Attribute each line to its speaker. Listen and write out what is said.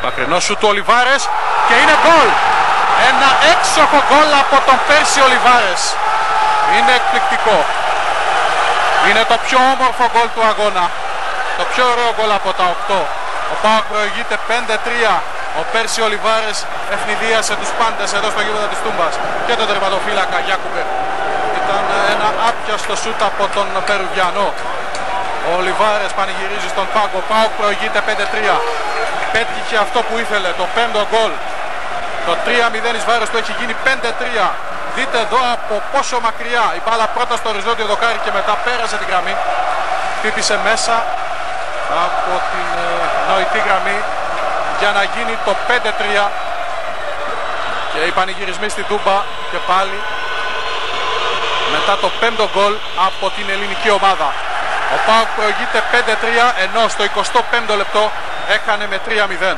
Speaker 1: Μακρινό σου του Ολιβάρες και είναι γκολ. Ένα έξοχο γκολ από τον Πέρση Ολιβάρες. Είναι εκπληκτικό. Είναι το πιο όμορφο γκολ του αγώνα. Το πιο ωραίο γκολ από τα 8. Ο ΠΑΟΚ προηγείται 5-3. Ο Πέρση Ολιβάρες ευνηδίασε τους πάντες εδώ στο γήπεδο της Τούμπας. Και τον τερματοφύλακα Γιάκουμπερ. Ήταν ένα άπιαστο σούτ από τον Περουβιανό. Ο Ολιβάρες πανηγυρίζει στον πάγκο. Ο ΠΑΟΚ προηγείται 5-3. Πέτυχε αυτό που ήθελε, το 5ο γκολ. Το 3-0 εις βάρος του έχει γίνει 5-3. Δείτε εδώ από πόσο μακριά η μπάλα πρώτα στο οριζόντιο δοκάρι και μετά πέρασε την γραμμή. Χτύπησε μέσα από την νοητή γραμμή για να γίνει το 5-3. Και οι πανηγυρισμοί στην Τούμπα και πάλι μετά το 5ο γκολ από την ελληνική ομάδα. Ο ΠΑΟΚ προηγείται 5-3 ενώ στο 25ο λεπτό έχανε με 3-0.